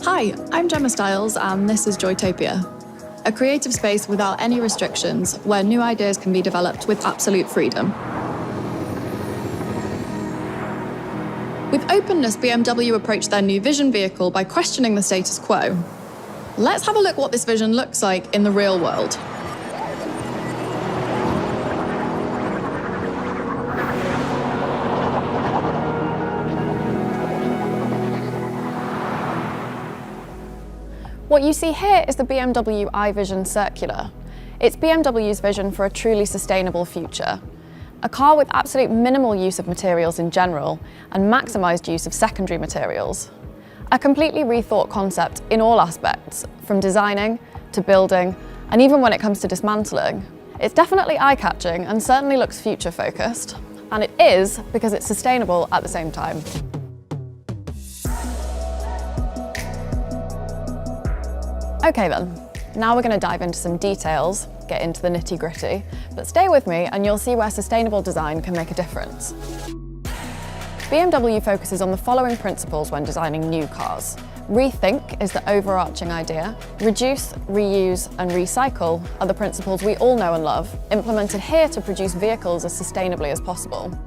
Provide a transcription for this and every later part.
Hi, I'm Gemma Stiles and this is Joytopia, a creative space without any restrictions where new ideas can be developed with absolute freedom. With openness, BMW approached their new vision vehicle by questioning the status quo. Let's have a look what this vision looks like in the real world. What you see here is the BMW iVision Circular. It's BMW's vision for a truly sustainable future. A car with absolute minimal use of materials in general and maximised use of secondary materials. A completely rethought concept in all aspects, from designing to building, and even when it comes to dismantling. It's definitely eye-catching and certainly looks future-focused. And it is because it's sustainable at the same time. Okay then, now we're going to dive into some details, get into the nitty-gritty, but stay with me and you'll see where sustainable design can make a difference. BMW focuses on the following principles when designing new cars. Rethink is the overarching idea. Reduce, reuse and recycle are the principles we all know and love, implemented here to produce vehicles as sustainably as possible.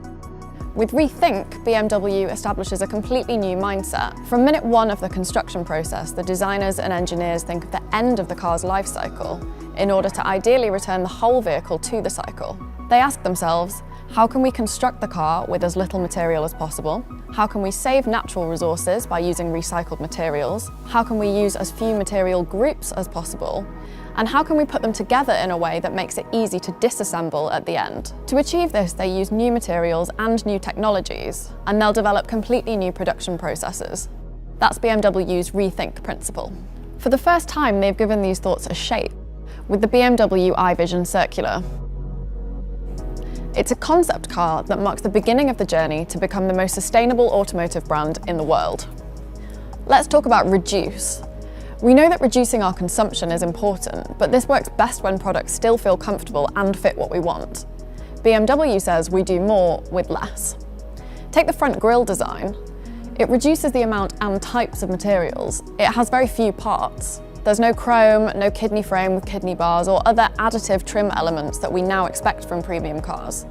With Rethink, BMW establishes a completely new mindset. From minute one of the construction process, the designers and engineers think of the end of the car's life cycle in order to ideally return the whole vehicle to the cycle. They ask themselves, how can we construct the car with as little material as possible? How can we save natural resources by using recycled materials? How can we use as few material groups as possible? And how can we put them together in a way that makes it easy to disassemble at the end? To achieve this, they use new materials and new technologies, and they'll develop completely new production processes. That's BMW's Rethink principle. For the first time, they've given these thoughts a shape with the BMW iVision Circular. It's a concept car that marks the beginning of the journey to become the most sustainable automotive brand in the world. Let's talk about reduce. We know that reducing our consumption is important, but this works best when products still feel comfortable and fit what we want. BMW says we do more with less. Take the front grille design. It reduces the amount and types of materials. It has very few parts. There's no chrome, no kidney frame with kidney bars or other additive trim elements that we now expect from premium cars.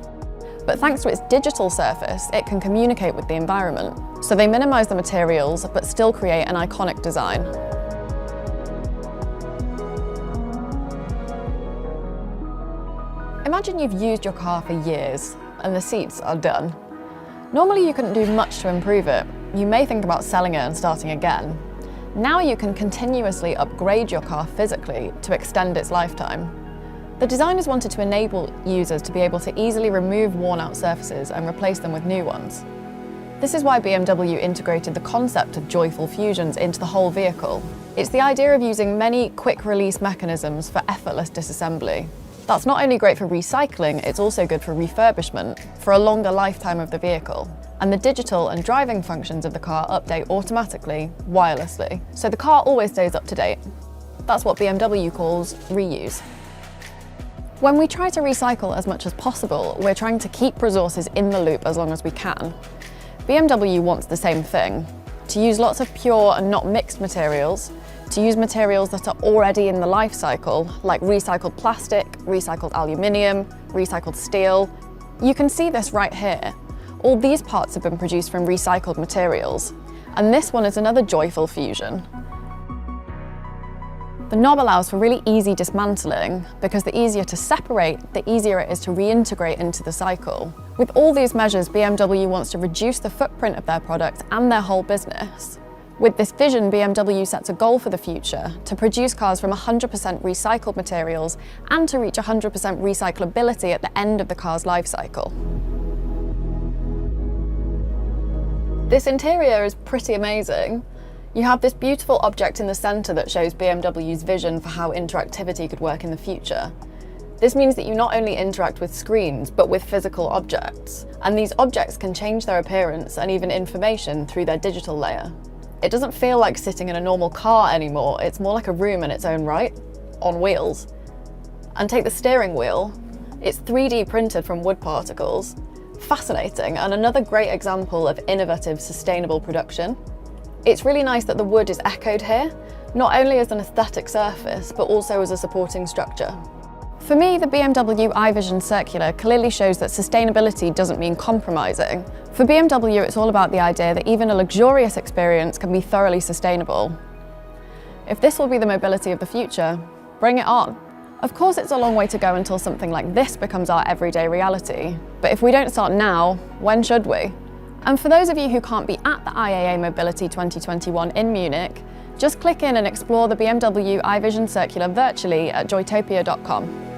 But thanks to its digital surface, it can communicate with the environment. So they minimise the materials, but still create an iconic design. Imagine you've used your car for years and the seats are done. Normally you couldn't do much to improve it. You may think about selling it and starting again. Now you can continuously upgrade your car physically to extend its lifetime. The designers wanted to enable users to be able to easily remove worn-out surfaces and replace them with new ones. This is why BMW integrated the concept of joyful fusions into the whole vehicle. It's the idea of using many quick-release mechanisms for effortless disassembly. That's not only great for recycling, it's also good for refurbishment, for a longer lifetime of the vehicle. And the digital and driving functions of the car update automatically, wirelessly, so the car always stays up to date. That's what BMW calls reuse. When we try to recycle as much as possible, we're trying to keep resources in the loop as long as we can. BMW wants the same thing, to use lots of pure and not mixed materials, to use materials that are already in the life cycle, like recycled plastic, recycled aluminium, recycled steel. You can see this right here. All these parts have been produced from recycled materials, and this one is another joyful fusion. The knob allows for really easy dismantling because the easier to separate, the easier it is to reintegrate into the cycle. With all these measures, BMW wants to reduce the footprint of their products and their whole business. With this vision, BMW sets a goal for the future to produce cars from 100% recycled materials and to reach 100% recyclability at the end of the car's life cycle. This interior is pretty amazing. You have this beautiful object in the centre that shows BMW's vision for how interactivity could work in the future. This means that you not only interact with screens, but with physical objects. And these objects can change their appearance and even information through their digital layer. It doesn't feel like sitting in a normal car anymore, it's more like a room in its own right, on wheels. And take the steering wheel. It's 3D printed from wood particles. Fascinating, and another great example of innovative, sustainable production. It's really nice that the wood is echoed here, not only as an aesthetic surface, but also as a supporting structure. For me, the BMW iVision Circular clearly shows that sustainability doesn't mean compromising. For BMW, it's all about the idea that even a luxurious experience can be thoroughly sustainable. If this will be the mobility of the future, bring it on. Of course, it's a long way to go until something like this becomes our everyday reality. But if we don't start now, when should we? And for those of you who can't be at the IAA Mobility 2021 in Munich, just click in and explore the BMW iVision Circular virtually at joytopia.com.